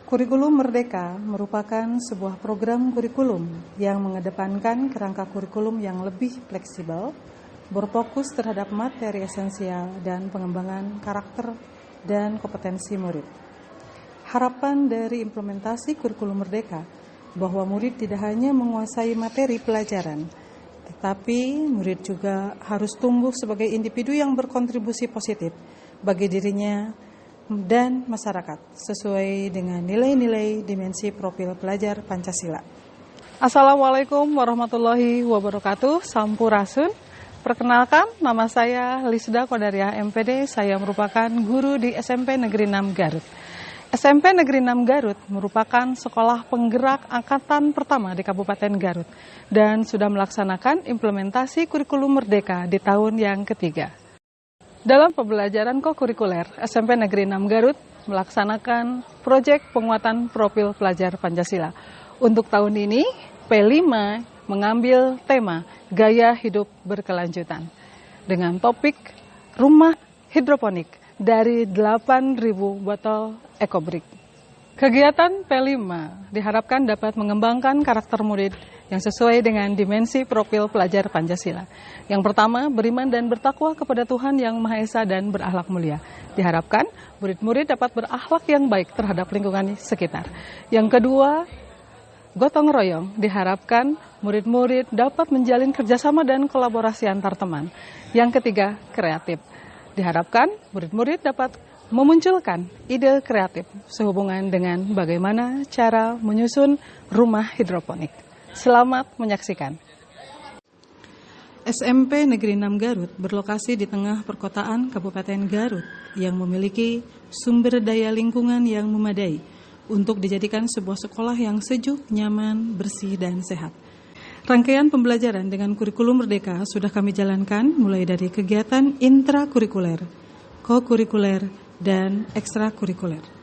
Kurikulum Merdeka merupakan sebuah program kurikulum yang mengedepankan kerangka kurikulum yang lebih fleksibel, berfokus terhadap materi esensial dan pengembangan karakter dan kompetensi murid. Harapan dari implementasi kurikulum Merdeka bahwa murid tidak hanya menguasai materi pelajaran, tetapi murid juga harus tumbuh sebagai individu yang berkontribusi positif bagi dirinya dan masyarakat sesuai dengan nilai-nilai dimensi profil pelajar Pancasila. Assalamualaikum warahmatullahi wabarakatuh. Sampurasun. Perkenalkan, nama saya Lisda Kodariah MPD. Saya merupakan guru di SMP Negeri 6 Garut. SMP Negeri 6 Garut merupakan sekolah penggerak angkatan pertama di Kabupaten Garut dan sudah melaksanakan implementasi kurikulum Merdeka di tahun yang ketiga. Dalam pembelajaran kokurikuler, SMP Negeri 6 Garut melaksanakan proyek penguatan profil pelajar Pancasila. Untuk tahun ini, P5 mengambil tema gaya hidup berkelanjutan dengan topik rumah hidroponik dari 8.000 botol ekobrik. Kegiatan P5 diharapkan dapat mengembangkan karakter murid yang sesuai dengan dimensi profil pelajar Pancasila. Yang pertama, beriman dan bertakwa kepada Tuhan Yang Maha Esa dan berakhlak mulia. Diharapkan murid-murid dapat berakhlak yang baik terhadap lingkungan sekitar. Yang kedua, gotong royong. Diharapkan murid-murid dapat menjalin kerjasama dan kolaborasi antar teman. Yang ketiga, kreatif. Diharapkan murid-murid dapat memunculkan ide kreatif sehubungan dengan bagaimana cara menyusun rumah hidroponik. Selamat menyaksikan. SMP Negeri 6 Garut berlokasi di tengah perkotaan Kabupaten Garut yang memiliki sumber daya lingkungan yang memadai untuk dijadikan sebuah sekolah yang sejuk, nyaman, bersih, dan sehat. Rangkaian pembelajaran dengan kurikulum Merdeka sudah kami jalankan mulai dari kegiatan intrakurikuler, kokurikuler, dan ekstrakurikuler.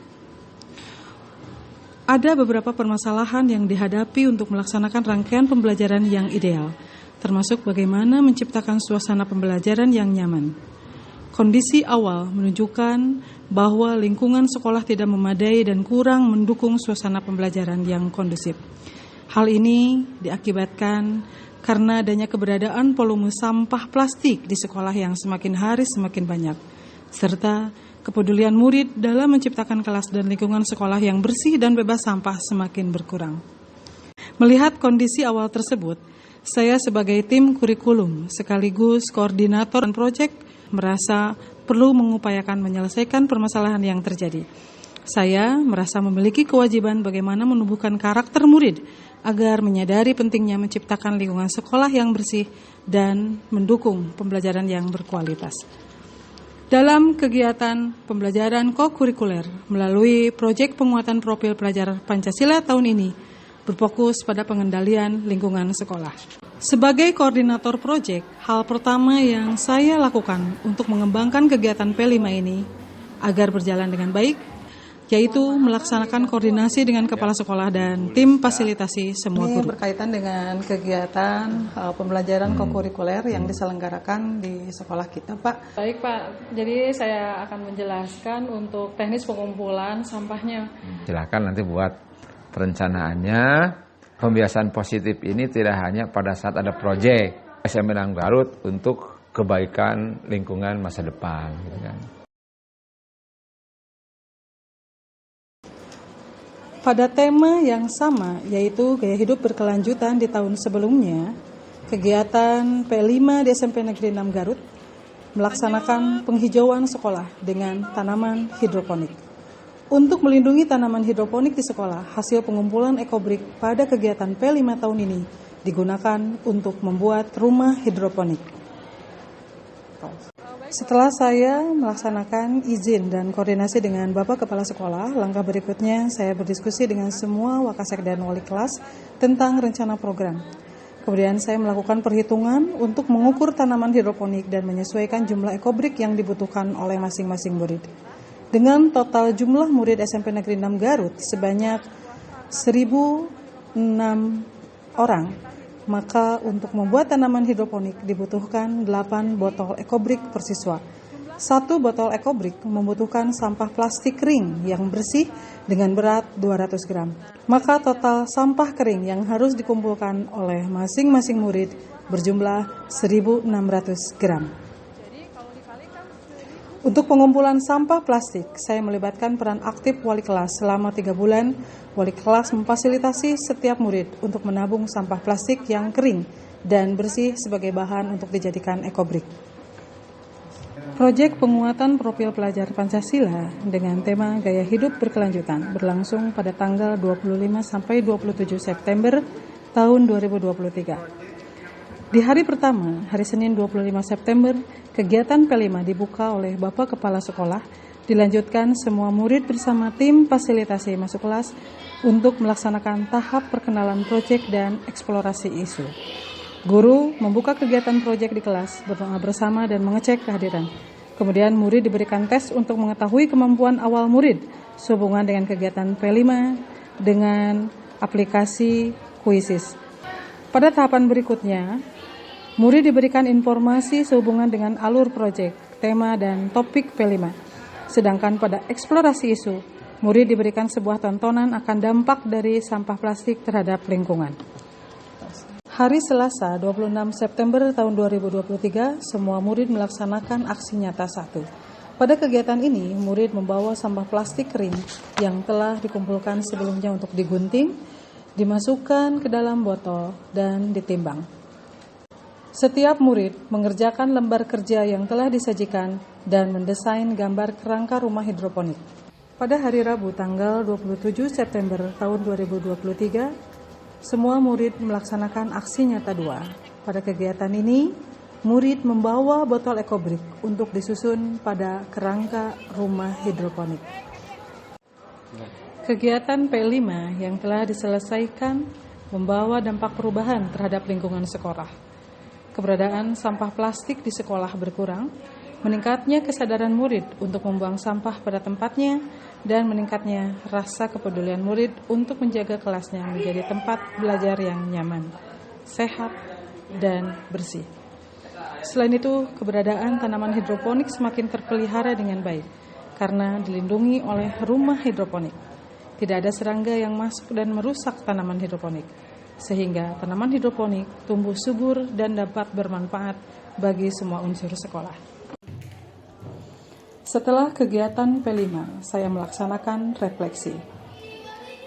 Ada beberapa permasalahan yang dihadapi untuk melaksanakan rangkaian pembelajaran yang ideal, termasuk bagaimana menciptakan suasana pembelajaran yang nyaman. Kondisi awal menunjukkan bahwa lingkungan sekolah tidak memadai dan kurang mendukung suasana pembelajaran yang kondusif. Hal ini diakibatkan karena adanya keberadaan volume sampah plastik di sekolah yang semakin hari semakin banyak, serta kepedulian murid dalam menciptakan kelas dan lingkungan sekolah yang bersih dan bebas sampah semakin berkurang. Melihat kondisi awal tersebut, saya sebagai tim kurikulum sekaligus koordinator dan proyek merasa perlu mengupayakan menyelesaikan permasalahan yang terjadi. Saya merasa memiliki kewajiban bagaimana menumbuhkan karakter murid agar menyadari pentingnya menciptakan lingkungan sekolah yang bersih dan mendukung pembelajaran yang berkualitas. Dalam kegiatan pembelajaran kokurikuler melalui proyek penguatan profil pelajar Pancasila tahun ini berfokus pada pengendalian lingkungan sekolah. Sebagai koordinator proyek, hal pertama yang saya lakukan untuk mengembangkan kegiatan P5 ini agar berjalan dengan baik, yaitu melaksanakan koordinasi dengan kepala sekolah dan tim fasilitasi semua guru. Ini berkaitan dengan kegiatan pembelajaran kokurikuler yang diselenggarakan di sekolah kita, Pak. Baik, Pak. Jadi saya akan menjelaskan untuk teknis pengumpulan sampahnya. Silakan nanti buat perencanaannya. Pembiasaan positif ini tidak hanya pada saat ada proyek SMP 6 Garut untuk kebaikan lingkungan masa depan, gitu kan. Pada tema yang sama, yaitu gaya hidup berkelanjutan di tahun sebelumnya, kegiatan P5 di SMP Negeri 6 Garut melaksanakan penghijauan sekolah dengan tanaman hidroponik. Untuk melindungi tanaman hidroponik di sekolah, hasil pengumpulan ekobrik pada kegiatan P5 tahun ini digunakan untuk membuat rumah hidroponik. Setelah saya melaksanakan izin dan koordinasi dengan Bapak Kepala Sekolah, langkah berikutnya saya berdiskusi dengan semua wakasek dan wali kelas tentang rencana program. Kemudian saya melakukan perhitungan untuk mengukur tanaman hidroponik dan menyesuaikan jumlah ekobrik yang dibutuhkan oleh masing-masing murid. Dengan total jumlah murid SMP Negeri 6 Garut sebanyak 1.006 orang, maka untuk membuat tanaman hidroponik dibutuhkan 8 botol ekobrik per siswa. Satu botol EcoBrick membutuhkan sampah plastik kering yang bersih dengan berat 200 gram. Maka total sampah kering yang harus dikumpulkan oleh masing-masing murid berjumlah 1.600 gram. Untuk pengumpulan sampah plastik, saya melibatkan peran aktif wali kelas selama 3 bulan. Wali kelas memfasilitasi setiap murid untuk menabung sampah plastik yang kering dan bersih sebagai bahan untuk dijadikan EcoBrick. Proyek penguatan profil pelajar Pancasila dengan tema Gaya Hidup Berkelanjutan berlangsung pada tanggal 25 sampai 27 September tahun 2023. Di hari pertama, hari Senin 25 September, kegiatan P5 dibuka oleh Bapak Kepala Sekolah, dilanjutkan semua murid bersama tim fasilitasi masuk kelas untuk melaksanakan tahap perkenalan proyek dan eksplorasi isu. Guru membuka kegiatan proyek di kelas, berdoa bersama dan mengecek kehadiran. Kemudian murid diberikan tes untuk mengetahui kemampuan awal murid sehubungan dengan kegiatan P5 dengan aplikasi Quizzes. Pada tahapan berikutnya, murid diberikan informasi sehubungan dengan alur proyek, tema, dan topik P5. Sedangkan pada eksplorasi isu, murid diberikan sebuah tontonan akan dampak dari sampah plastik terhadap lingkungan. Hari Selasa 26 September tahun 2023, semua murid melaksanakan aksi nyata 1. Pada kegiatan ini, murid membawa sampah plastik kering yang telah dikumpulkan sebelumnya untuk digunting, dimasukkan ke dalam botol, dan ditimbang. Setiap murid mengerjakan lembar kerja yang telah disajikan dan mendesain gambar kerangka rumah hidroponik. Pada hari Rabu tanggal 27 September tahun 2023, semua murid melaksanakan aksi nyata 2. Pada kegiatan ini, murid membawa botol EcoBrick untuk disusun pada kerangka rumah hidroponik. Kegiatan P5 yang telah diselesaikan membawa dampak perubahan terhadap lingkungan sekolah. Keberadaan sampah plastik di sekolah berkurang, meningkatnya kesadaran murid untuk membuang sampah pada tempatnya, dan meningkatnya rasa kepedulian murid untuk menjaga kelasnya menjadi tempat belajar yang nyaman, sehat, dan bersih. Selain itu, keberadaan tanaman hidroponik semakin terpelihara dengan baik karena dilindungi oleh rumah hidroponik. Tidak ada serangga yang masuk dan merusak tanaman hidroponik, sehingga tanaman hidroponik tumbuh subur dan dapat bermanfaat bagi semua unsur sekolah. Setelah kegiatan P5, saya melaksanakan refleksi.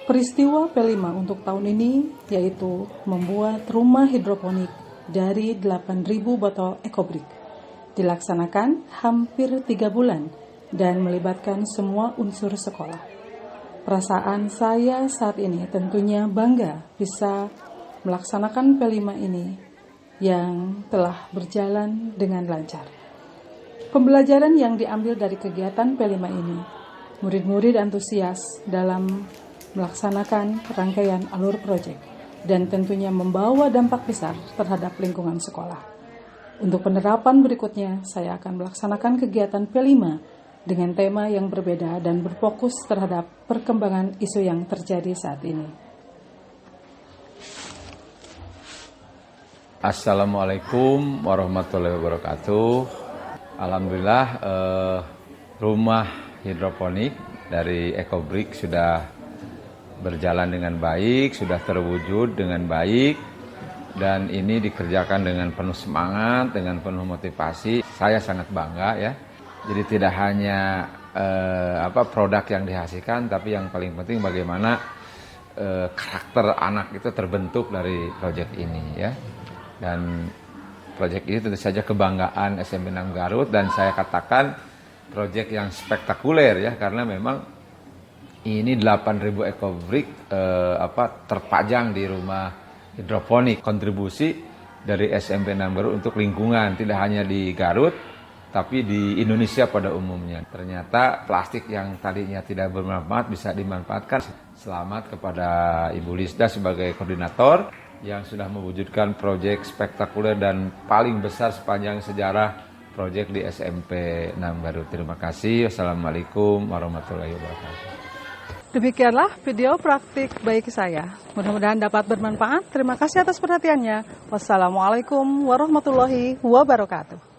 Peristiwa P5 untuk tahun ini yaitu membuat rumah hidroponik dari 8.000 botol EcoBrick. Dilaksanakan hampir 3 bulan dan melibatkan semua unsur sekolah. Perasaan saya saat ini tentunya bangga bisa melaksanakan P5 ini yang telah berjalan dengan lancar. Pembelajaran yang diambil dari kegiatan P5 ini, murid-murid antusias dalam melaksanakan rangkaian alur proyek dan tentunya membawa dampak besar terhadap lingkungan sekolah. Untuk penerapan berikutnya, saya akan melaksanakan kegiatan P5 dengan tema yang berbeda dan berfokus terhadap perkembangan isu yang terjadi saat ini. Assalamualaikum warahmatullahi wabarakatuh. Alhamdulillah rumah hidroponik dari EcoBrick sudah berjalan dengan baik, sudah terwujud dengan baik, dan ini dikerjakan dengan penuh semangat, dengan penuh motivasi. Saya sangat bangga ya. Jadi tidak hanya produk yang dihasilkan, tapi yang paling penting bagaimana karakter anak itu terbentuk dari proyek ini ya. Dan proyek ini tentu saja kebanggaan SMP 6 Garut, dan saya katakan proyek yang spektakuler ya, karena memang ini 8.000 EcoBrick terpajang di rumah hidroponik. Kontribusi dari SMP 6 Garut untuk lingkungan tidak hanya di Garut tapi di Indonesia pada umumnya. Ternyata plastik yang tadinya tidak bermanfaat bisa dimanfaatkan. Selamat kepada Ibu Lisda sebagai koordinator yang sudah mewujudkan proyek spektakuler dan paling besar sepanjang sejarah proyek di SMP 6 Garut. Terima kasih. Wassalamualaikum warahmatullahi wabarakatuh. Demikianlah video praktik baik saya. Mudah-mudahan dapat bermanfaat. Terima kasih atas perhatiannya. Wassalamualaikum warahmatullahi wabarakatuh.